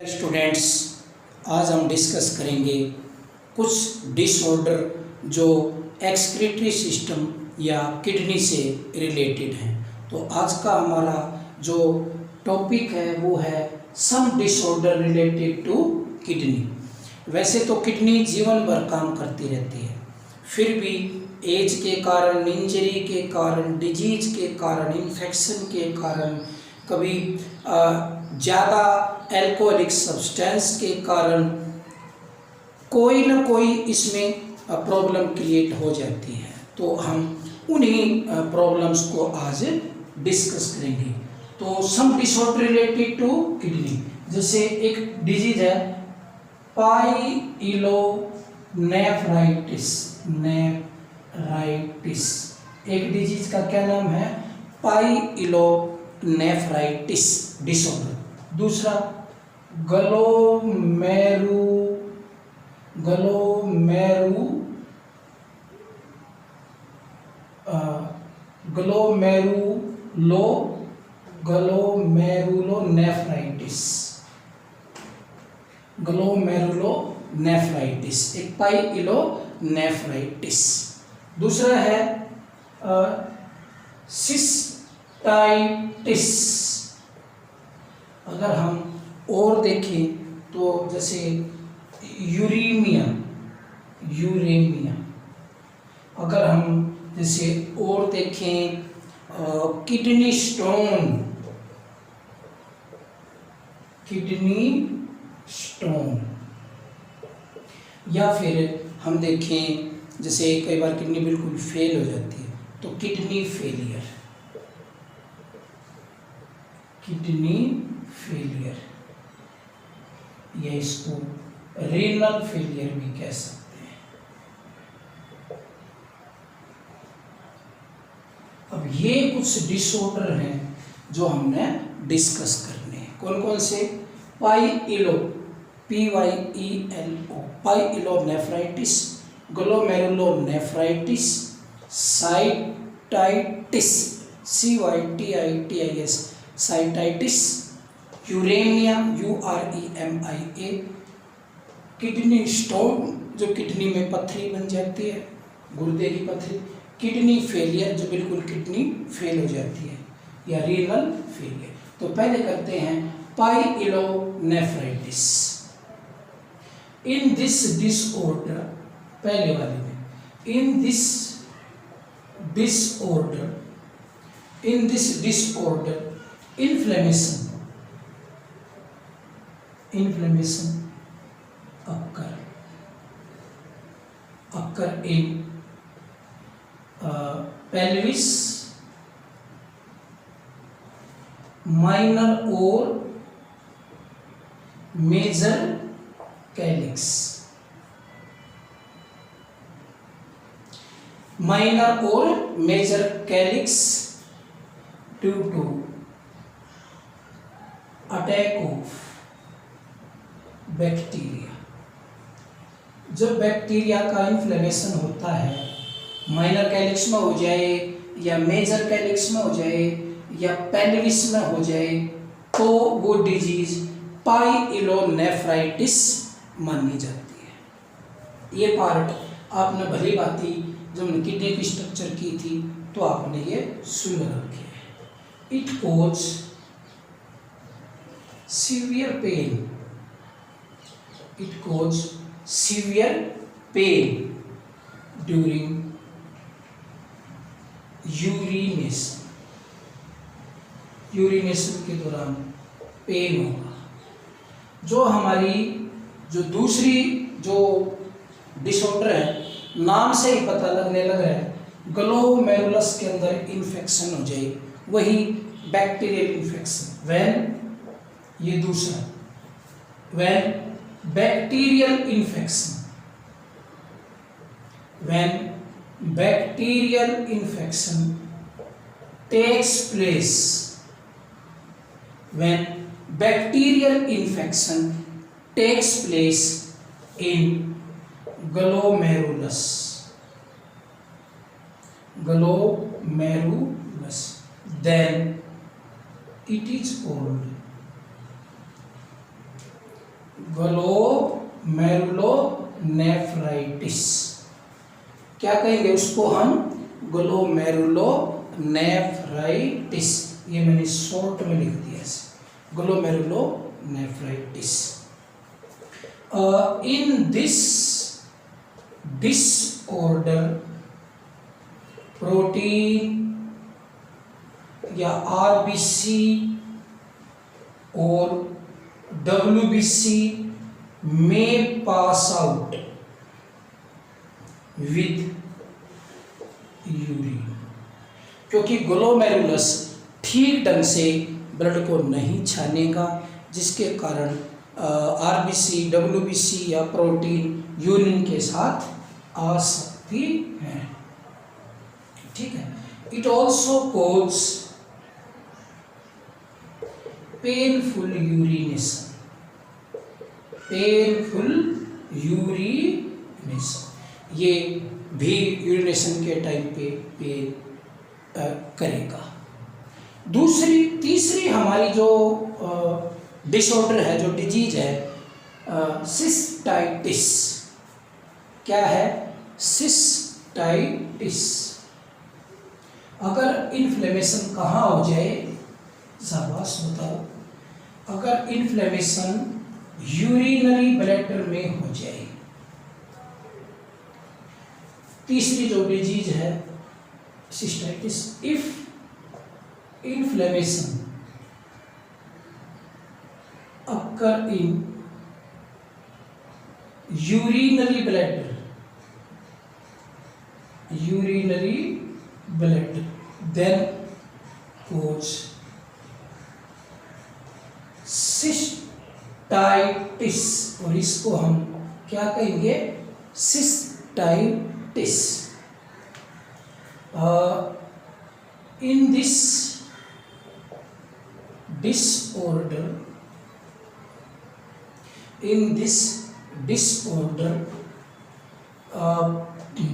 Students, आज हम discuss करेंगे कुछ डिसऑर्डर जो एक्सक्रीटरी सिस्टम या किडनी से रिलेटेड हैं। तो आज का हमारा जो टॉपिक है वो है सम डिसऑर्डर रिलेटेड टू किडनी। वैसे तो किडनी जीवन भर काम करती रहती है, फिर भी एज के कारण, इंजरी के कारण, डिजीज के कारण, इन्फेक्शन के कारण, कभी ज़्यादा एल्कोहलिक सब्सटेंस के कारण कोई ना कोई इसमें प्रॉब्लम क्रिएट हो जाती है। तो हम उन्हीं प्रॉब्लम्स को आज डिस्कस करेंगे। तो सम डिसऑर्डर रिलेटेड टू किडनी, जैसे एक डिजीज है पाइलोनेफ्राइटिस। एक डिजीज का क्या नाम है? Pyelonephritis disorder. दूसरा ग्लोमेरुलोनेफ्राइटिस, एक पाइलोनेफ्राइटिस। दूसरा है सिस्टाइटिस। अगर हम और देखें तो जैसे यूरेमिया। अगर हम जैसे और देखें किडनी स्टोन, या फिर हम देखें जैसे कई बार किडनी बिल्कुल फेल हो जाती है तो किडनी फेलियर, या इसको रीनल फेलियर भी कह सकते हैं। अब ये कुछ डिसऑर्डर हैं जो हमने डिस्कस करने हैं। कौन कौन से? Pyelonephritis, glomerulonephritis, cystitis, cystitis, uremia, UREMIA, kidney stone जो किडनी में पत्थरी बन जाती है, गुर्दे की पत्थरी, किडनी फेलियर जो बिल्कुल किडनी फेल हो जाती है, या रीनल फेलियर। तो पहले करते हैं पाइलोनेफ्राइटिस। इन दिस डिसऑर्डर, पहले वाले में, इन this disorder inflammation occur in pelvis, minor or major calyx, due to attack of bacteria. जब बैक्टीरिया का इन्फ्लेमेशन होता है, माइनर कैलिक्स में हो जाए या मेजर कैलिक्स में हो जाए या पेल्विस में हो जाए, तो वो डिजीज पाइलोनेफ्राइटिस मानी जाती है। ये पार्ट आपने भली भांति जब किडनी की स्ट्रक्चर की थी तो आपने ये सुन रखे हैं। It cause severe pain during urination के दौरान पेन होगा। जो हमारी जो दूसरी जो डिसऑर्डर है, नाम से ही पता लगने लग रहा है, ग्लोमेरुलस के अंदर इन्फेक्शन हो जाए, वही बैक्टीरियल इन्फेक्शन। ये दूसरा bacterial infection, when bacterial infection takes place in glomerulus, then it is called glomerulonephritis. क्या कहेंगे उसको हम? ग्लोमेरुलोनेफ्राइटिस। ये मैंने शॉर्ट में लिख दिया है, glomerulonephritis. In this disorder protein या आरबीसी और डब्ल्यूबीसी में पास आउट विद यूरिन, क्योंकि ग्लोमेरुलस ठीक ढंग से ब्लड को नहीं छानेगा, जिसके कारण आरबीसी, डब्ल्यूबीसी या प्रोटीन यूरिन के साथ आ सकती है। ठीक है। It also cause painful urination, ये भी यूरिनेशन के टाइम पे पेन करेगा। तीसरी हमारी जो डिसऑर्डर है, जो डिजीज है, सिस्टाइटिस। क्या है? सिस्टाइटिस। अगर इन्फ्लेमेशन कहाँ हो जाए? शाबाश बताओ। अगर इन्फ्लेमेशन यूरिनरी ब्लैडर में हो जाए। तीसरी जो डिजीज है cystitis, if inflammation occur in urinary bladder, then cause cystitis, और इसको हम क्या कहेंगे? Cystitis. In this disorder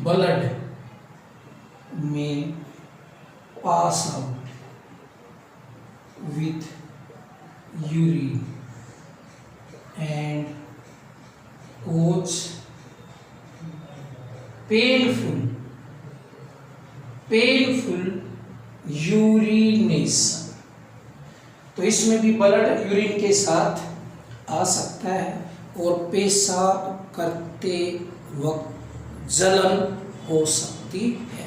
blood में pass out with urine and cause painful urination। तो इसमें भी ब्लड यूरिन के साथ आ सकता है और पेशाब करते वक्त जलन हो सकती है।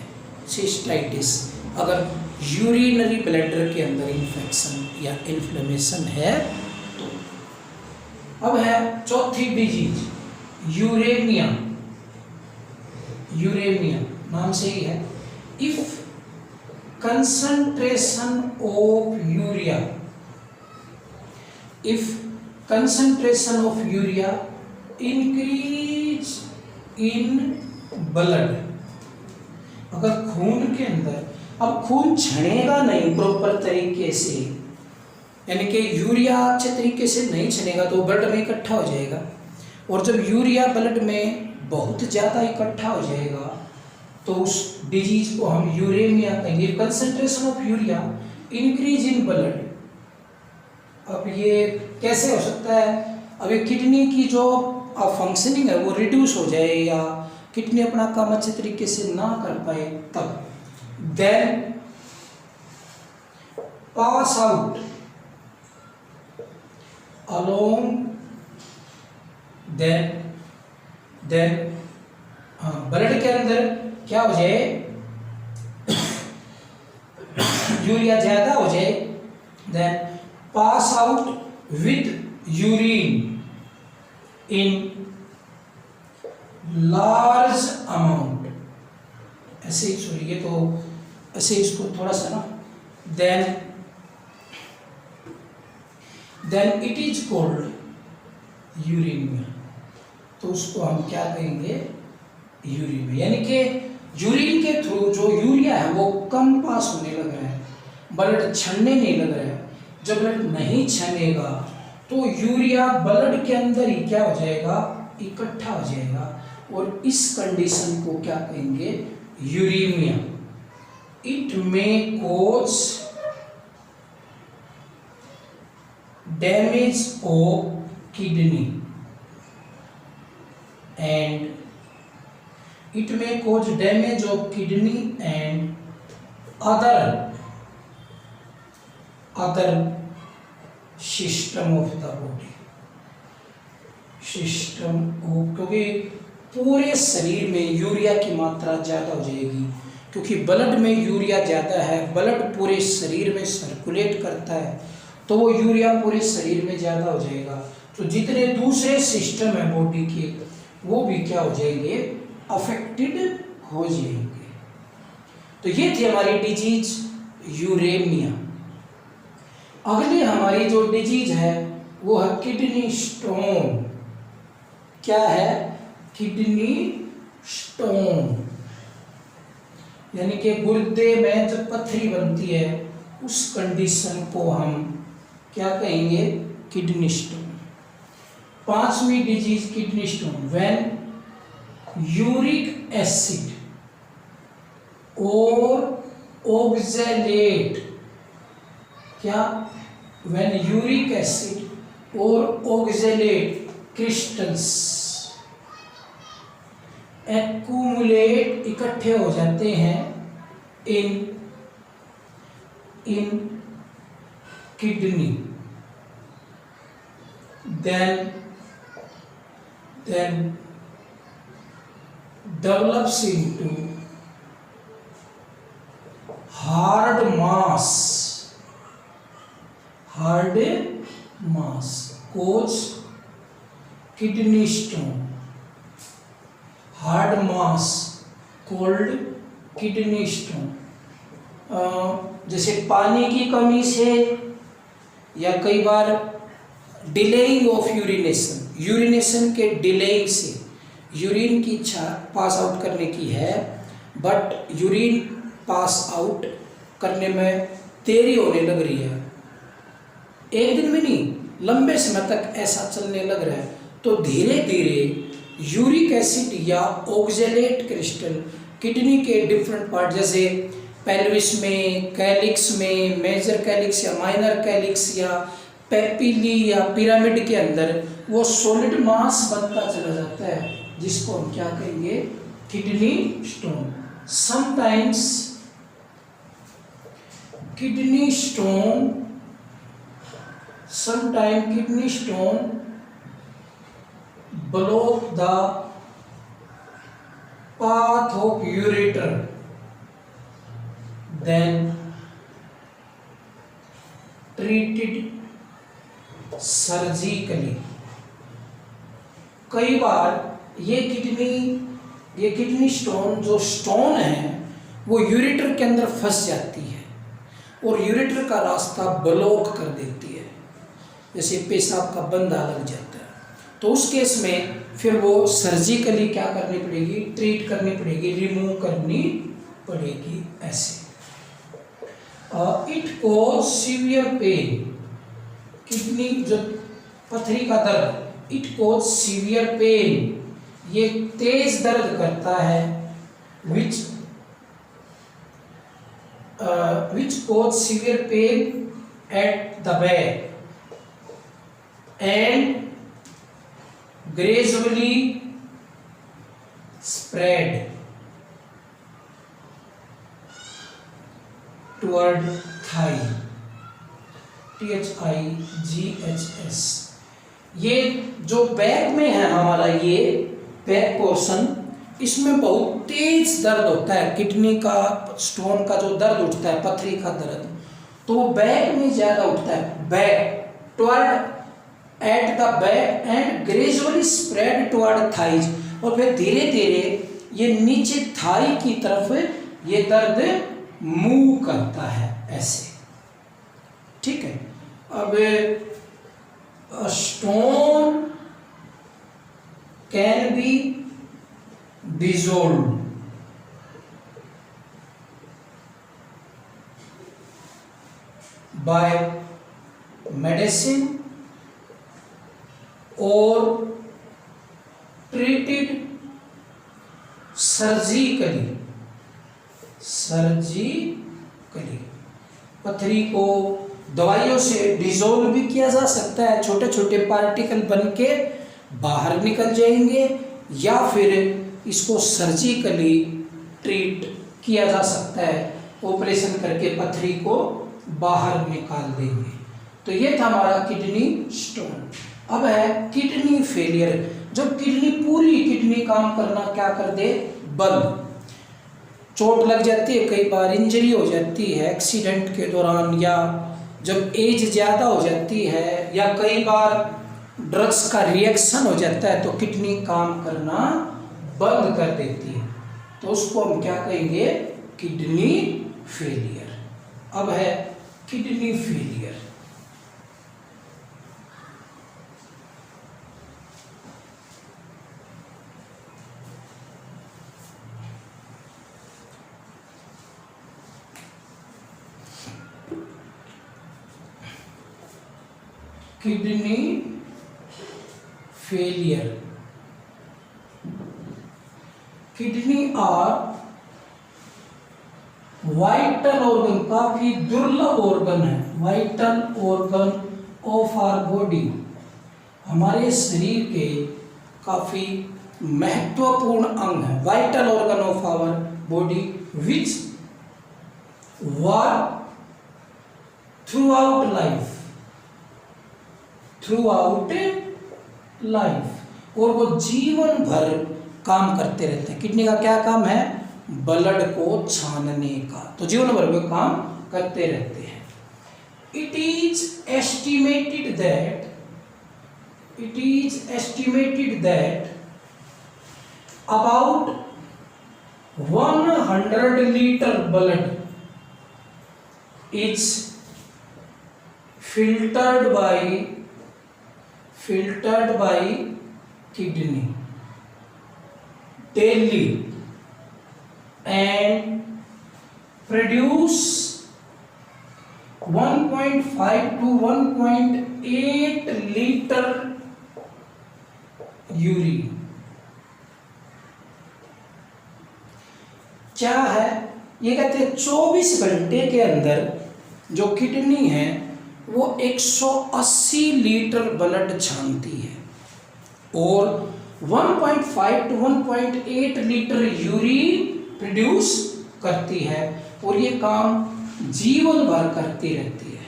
सिस्टाइटिस अगर यूरिनरी ब्लैडर के अंदर इन्फेक्शन या इन्फ्लेमेशन है तो। अब है चौथी डिजीज, यूरेमिया। नाम से ही है। If concentration of urea increase in blood, अगर खून के अंदर, अब खून छनेगा नहीं प्रॉपर तरीके से, यानी कि यूरिया अच्छे तरीके से नहीं छनेगा तो ब्लड में इकट्ठा हो जाएगा, और जब यूरिया ब्लड में बहुत ज़्यादा इकट्ठा हो जाएगा तो उस डिजीज को हम यूरेमिया कहेंगे। Concentration of urea increase in blood. अब ये कैसे हो सकता है? अब ये किडनी की जो फंक्शनिंग है वो रिड्यूस हो जाए या किडनी अपना काम अच्छे तरीके से ना कर पाए, तब then pass out along then blood के अंदर क्या हो जाए? यूरिया ज्यादा हो जाए, then pass out with urine in large amount. ऐसे ही छोड़िए तो ऐसे इसको थोड़ा सा ना, then it is called uremia. तो उसको हम क्या कहेंगे? यूरिमिया। यानी कि यूरिन के थ्रू जो यूरिया है वो कम पास होने लग रहा है, ब्लड छनने नहीं लग रहा है। जब ब्लड नहीं छनेगा तो यूरिया ब्लड के अंदर ही क्या हो जाएगा? इकट्ठा हो जाएगा, और इस कंडीशन को क्या कहेंगे? यूरिमिया। इट में cause damage of kidney and it may cause damage of kidney and other system of the body क्योंकि पूरे शरीर में यूरिया की मात्रा ज़्यादा हो जाएगी, क्योंकि ब्लड में यूरिया ज़्यादा है, ब्लड पूरे शरीर में सर्कुलेट करता है, तो वो यूरिया पूरे शरीर में ज़्यादा हो जाएगा, तो जितने दूसरे सिस्टम है बॉडी के वो भी क्या हो जाएंगे, अफेक्टेड हो जाएंगे। तो ये थी हमारी डिजीज यूरेमिया। अगली हमारी जो डिजीज है वो है किडनी स्टोन। क्या है? किडनी स्टोन, यानी कि गुर्दे में जब पथरी बनती है उस कंडीशन को हम क्या कहेंगे? Kidney stone. पांचवी disease kidney stone, when uric acid और ऑक्सैलेट, क्या? व्हेन यूरिक एसिड और ऑक्सैलेट क्रिस्टल्स एक्यूमुलेट, इकट्ठे हो जाते हैं in kidney, then develops into hard mass, cause kidney stone, hard mass called kidney stone। जैसे पानी की कमी से या कई बार डिलेइंग ऑफ यूरिनेशन के डिलेइंग से, यूरिन की इच्छा पास आउट करने की है बट यूरिन पास आउट करने में देरी होने लग रही है, एक दिन में नहीं लंबे समय तक ऐसा चलने लग रहा है, तो धीरे धीरे यूरिक एसिड या ऑक्सैलेट क्रिस्टल किडनी के डिफरेंट पार्ट, जैसे पेल्विस में, कैलिक्स में, मेजर कैलिक्स या माइनर कैलिक्स या पेपिली या पिरामिड के अंदर वो सॉलिड मास बनता चला जाता है, जिसको हम क्या कहेंगे? Kidney stone. Sometimes kidney stone block the path of ureter, then treated surgically. कई बार ये किडनी स्टोन जो स्टोन है वो यूरेटर के अंदर फंस जाती है और यूरेटर का रास्ता ब्लॉक कर देती है, जैसे पेशाब का बंधा लग जाता है, तो उस केस में फिर वो सर्जिकली क्या करनी पड़ेगी? ट्रीट करनी पड़ेगी, रिमूव करनी पड़ेगी ऐसे। It cause severe pain, kidney जो पथरी का दर्द, इट कॉज सीवियर पेन, ये तेज दर्द करता है, which cause severe pain at the back and gradually spread toward thigh, THIGHS। ये जो बैक में है हमारा, ये बैक पोर्शन, इसमें बहुत तेज दर्द होता है, किडनी का स्टोन का जो दर्द उठता है, पथरी का दर्द, तो वो बैक में ज़्यादा उठता है, back toward at the back and gradually spread toward thighs, और फिर धीरे धीरे ये नीचे थाई की तरफ ये दर्द मूव करता है ऐसे, ठीक है। अब stone can be dissolved by medicine or treated surgically। पथरी को दवाइयों से डिजोल्व भी किया जा सकता है, छोटे छोटे पार्टिकल बन के बाहर निकल जाएंगे, या फिर इसको सर्जिकली ट्रीट किया जा सकता है, ऑपरेशन करके पथरी को बाहर निकाल देंगे। तो ये था हमारा किडनी स्टोन। अब है किडनी फेलियर, जब किडनी पूरी किडनी काम करना क्या कर दे, बंद, चोट लग जाती है, कई बार इंजरी हो जाती है एक्सीडेंट के दौरान, या जब एज ज़्यादा हो जाती है, या कई बार ड्रग्स का रिएक्शन हो जाता है तो किडनी काम करना बंद कर देती है, तो उसको हम क्या कहेंगे, किडनी फेलियर। अब है kidney failure. Kidney failure, kidney are vital organ, काफी दुर्लभ ऑर्गन है, vital organ of our body, हमारे शरीर के काफी महत्वपूर्ण अंग है, vital organ of our body which work throughout life, और वो जीवन भर काम करते रहते हैं। किडनी का क्या काम है, ब्लड को छानने का, तो जीवन भर में काम करते रहते हैं। It is estimated that about 100 litre blood is filtered by kidney daily and produce 1.5 to 1.8 liter urine. क्या है ये, कहते हैं 24 घंटे के अंदर जो किडनी है वो 180 लीटर ब्लड छानती है और 1.5 to 1.8 लीटर यूरिन प्रोड्यूस करती है, और ये काम जीवन भर करती रहती है।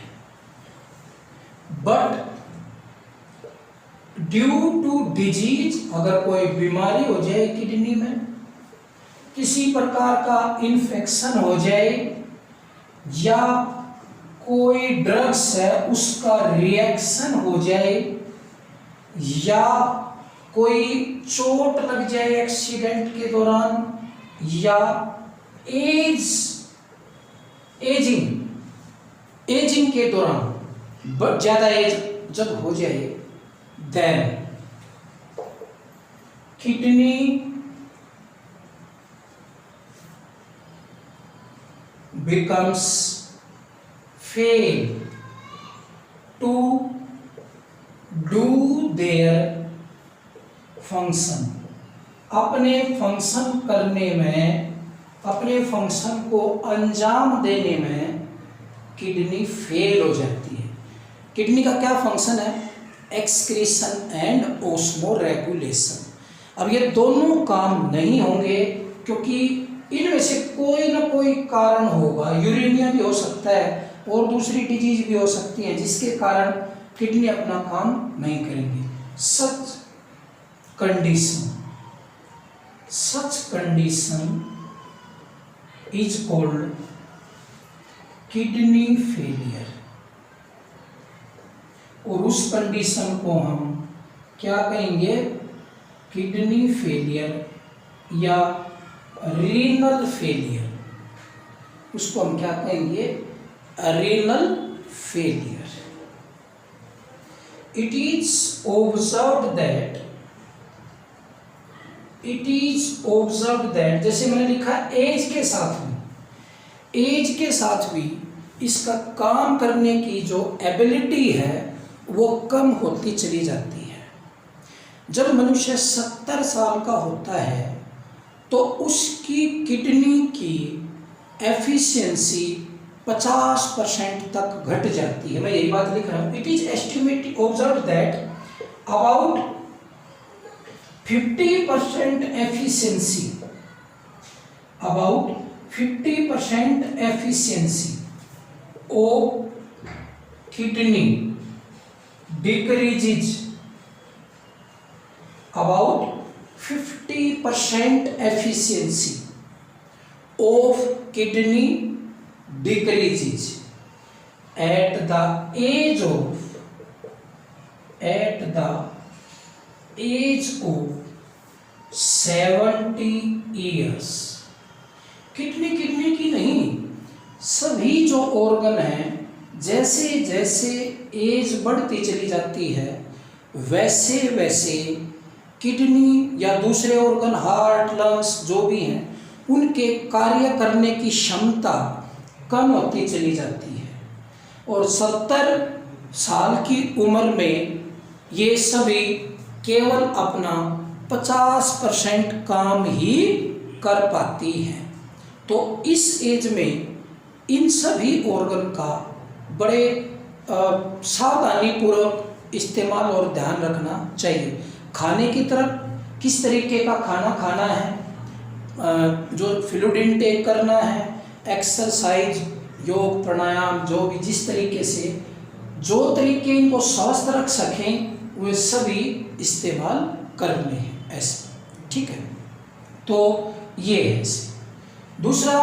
बट ड्यू टू डिजीज, अगर कोई बीमारी हो जाए किडनी में, किसी प्रकार का इन्फेक्शन हो जाए, या कोई ड्रग्स है उसका रिएक्शन हो जाए, या कोई चोट लग जाए एक्सीडेंट के दौरान, या एजिंग के दौरान ज्यादा एज जब हो जाए, देन kidney becomes fail to do their function, अपने फंक्शन करने में, अपने फंक्शन को अंजाम देने में किडनी फेल हो जाती है। किडनी का क्या फंक्शन है, एक्सक्रीशन एंड ओस्मो रेगुलेशन। अब ये दोनों काम नहीं होंगे क्योंकि इनमें से कोई ना कोई कारण होगा, यूरेनिया भी हो सकता है और दूसरी डिजीज भी हो सकती है जिसके कारण किडनी अपना काम नहीं करेंगी। Such condition is called kidney failure, और उस कंडीशन को हम क्या कहेंगे, किडनी फेलियर या रीनल फेलियर, उसको हम क्या कहेंगे, renal failure. It is observed that, जैसे मैंने लिखा एज के साथ भी इसका काम करने की जो एबिलिटी है वो कम होती चली जाती है। जब मनुष्य 70 साल का होता है तो उसकी किडनी की एफिशिएंसी 50% तक घट जाती है। मैं यही बात लिख रहा हूँ। It is estimated observe that about 50% efficiency, about 50% efficiency of kidney decreases, about 50% efficiency of kidney decreases at the age of 70 years। Kidney की नहीं, सभी जो ऑर्गन हैं जैसे जैसे एज बढ़ती चली जाती है वैसे वैसे किडनी या दूसरे ऑर्गन, हार्ट, लंग्स जो भी हैं, उनके कार्य करने की क्षमता कम होती चली जाती है। और 70 साल की उम्र में ये सभी केवल अपना 50% काम ही कर पाती हैं। तो इस एज में इन सभी ऑर्गन का बड़े सावधानी पूर्वक इस्तेमाल और ध्यान रखना चाहिए। खाने की तरफ किस तरीके का खाना खाना है, जो फ्लूइड इनटेक करना है, एक्सरसाइज, योग, प्राणायाम, जो भी जिस तरीके से जो तरीके इनको स्वस्थ रख सकें वे सभी इस्तेमाल करने हैं ऐसे। ठीक है, तो ये है। दूसरा,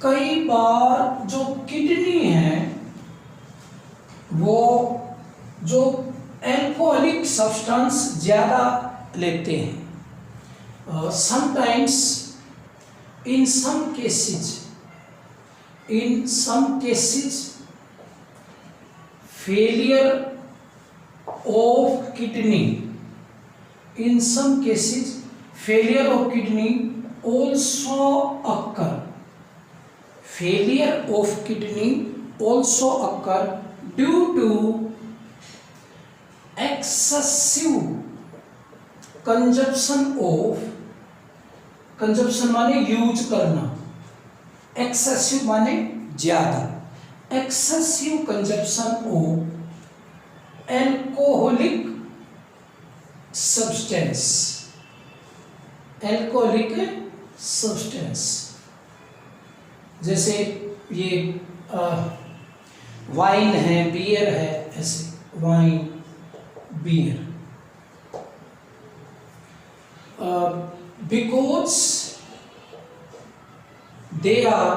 कई बार जो किडनी है वो जो एल्कोहलिक सब्सटेंस ज़्यादा लेते हैं। Sometimes in some cases failure of kidney also occur due to excessive consumption माने यूज करना, एक्सेसिव माने ज्यादा, excessive consumption of alcoholic substance, जैसे ये वाइन है, बियर है, ऐसे wine, beer. Because they are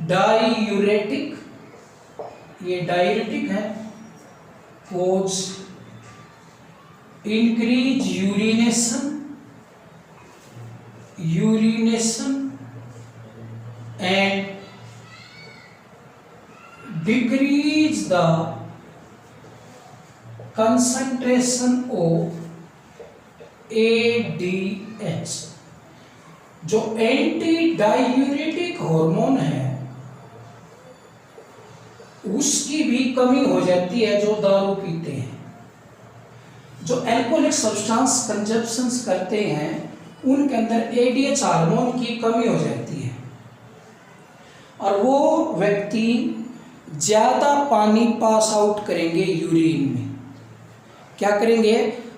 diuretic, ये डाययूरेटिक है, cause increase urination and decrease the concentration of ADH। जो एंटी डाययूरेटिक हार्मोन है उसकी भी कमी हो जाती है जो दारू पीते हैं। जो अल्कोहलिक सब्सटेंस कंजप्शंस करते हैं उनके अंदर ADH हार्मोन की कमी हो जाती है और वो व्यक्ति ज़्यादा पानी पास आउट करेंगे यूरिन में। क्या करेंगे?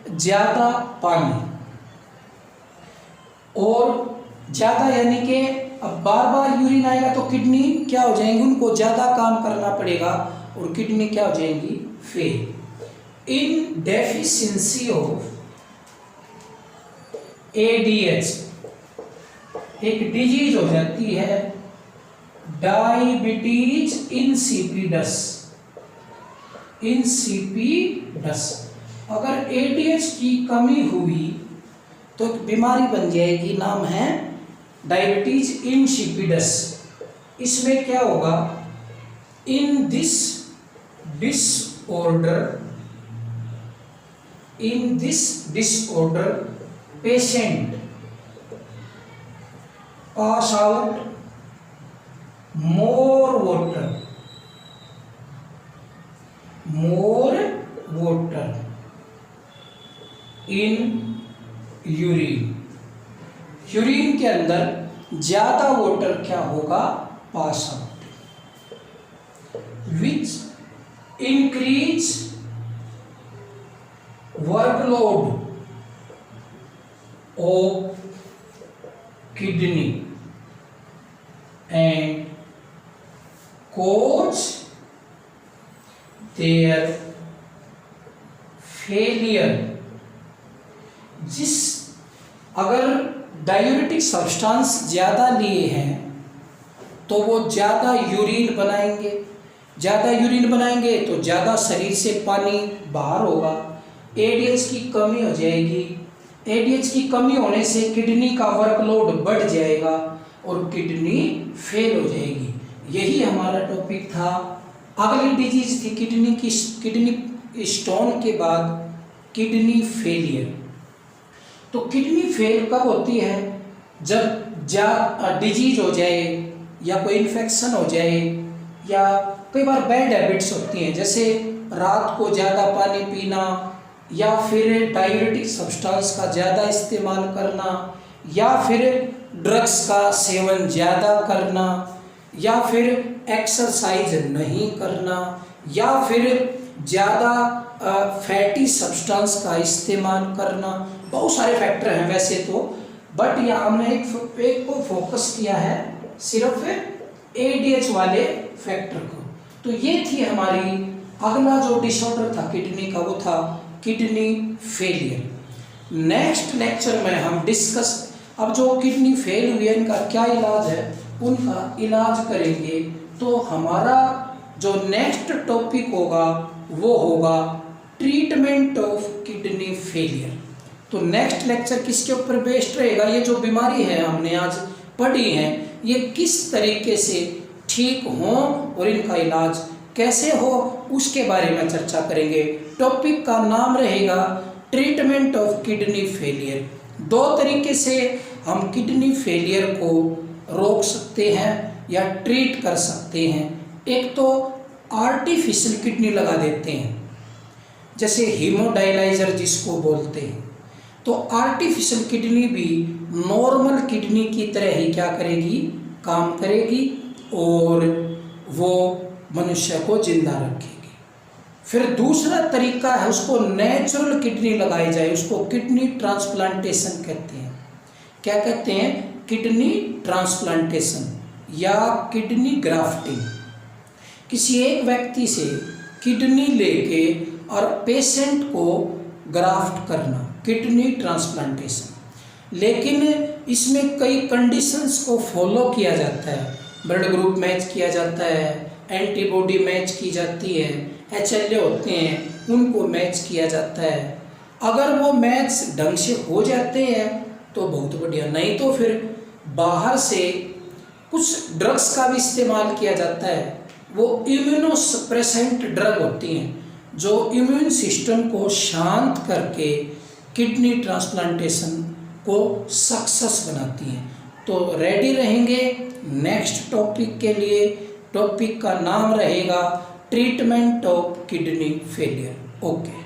ज़्यादा पानी, और ज़्यादा यानी कि अब बार बार यूरिन आएगा तो किडनी क्या हो जाएंगी, उनको ज़्यादा काम करना पड़ेगा और किडनी क्या हो जाएंगी, fail. In deficiency of ADH एक डिजीज हो जाती है डायबिटीज इंसिपिडस। अगर ADH की कमी हुई तो एक बीमारी बन जाएगी, नाम है डायबिटीज इंसिपिडस। इसमें क्या होगा, इन this disorder patient pass out more water in urine के अंदर ज्यादा वाटर क्या होगा, pass out. increase workload of kidney and cause their failure। अगर डायूरेटिक सब्सटेंस ज़्यादा लिए हैं तो वो ज़्यादा यूरिन बनाएंगे, ज़्यादा यूरिन बनाएंगे तो ज़्यादा शरीर से पानी बाहर होगा, एडीएच की कमी हो जाएगी, एडीएच की कमी होने से किडनी का वर्कलोड बढ़ जाएगा और किडनी फेल हो जाएगी। यही हमारा टॉपिक था। अगली डिजीज थी किडनी स्टोन के बाद किडनी फेलियर। तो किडनी फेल कब होती है? जब डिजीज हो जाए या कोई इन्फेक्शन हो जाए या कई बार बैड हैबिट्स होती हैं, जैसे रात को ज़्यादा पानी पीना या फिर डायूरेटिक सब्सटेंस का ज़्यादा इस्तेमाल करना या फिर ड्रग्स का सेवन ज़्यादा करना या फिर एक्सरसाइज नहीं करना या फिर ज़्यादा फैटी सब्सटेंस का इस्तेमाल करना। बहुत सारे फैक्टर हैं वैसे तो, बट यहाँ हमने एक को फोकस किया है सिर्फ एडीएच वाले फैक्टर को। तो ये थी हमारी अगला जो डिसऑर्डर था किडनी का, वो था किडनी फेलियर। नेक्स्ट लेक्चर में हम डिस्कस, अब जो किडनी फेल हुई है इनका क्या इलाज है, उनका इलाज करेंगे। तो हमारा जो नेक्स्ट टॉपिक होगा वो होगा ट्रीटमेंट ऑफ किडनी फेलियर। तो नेक्स्ट लेक्चर किसके ऊपर बेस्ड रहेगा? ये जो बीमारी है हमने आज पढ़ी है, ये किस तरीके से ठीक हो और इनका इलाज कैसे हो, उसके बारे में चर्चा करेंगे। टॉपिक का नाम रहेगा ट्रीटमेंट ऑफ किडनी फेलियर। दो तरीके से हम किडनी फेलियर को रोक सकते हैं या ट्रीट कर सकते हैं। एक तो आर्टिफिशियल किडनी लगा देते हैं, जैसे हीमोडायलाइजर जिसको बोलते हैं। तो आर्टिफिशियल किडनी भी नॉर्मल किडनी की तरह ही क्या करेगी, काम करेगी और वो मनुष्य को जिंदा रखेगी। फिर दूसरा तरीका है, उसको नेचुरल किडनी लगाई जाए, उसको किडनी ट्रांसप्लांटेशन कहते हैं। क्या कहते हैं? किडनी ट्रांसप्लांटेशन या किडनी ग्राफ्टिंग। किसी एक व्यक्ति से किडनी लेके और पेशेंट को ग्राफ्ट करना, किडनी ट्रांसप्लांटेशन। लेकिन इसमें कई कंडीशंस को फॉलो किया जाता है। ब्लड ग्रुप मैच किया जाता है, एंटीबॉडी मैच की जाती है, HLA होते हैं उनको मैच किया जाता है। अगर वो मैच ढंग से हो जाते हैं तो बहुत बढ़िया, नहीं तो फिर बाहर से कुछ ड्रग्स का भी इस्तेमाल किया जाता है। वो इम्यूनोसप्रेसेंट ड्रग होती हैं जो इम्यून सिस्टम को शांत करके किडनी ट्रांसप्लांटेशन को सक्सेस बनाती हैं। तो रेडी रहेंगे नेक्स्ट टॉपिक के लिए। टॉपिक का नाम रहेगा treatment of kidney failure. Okay.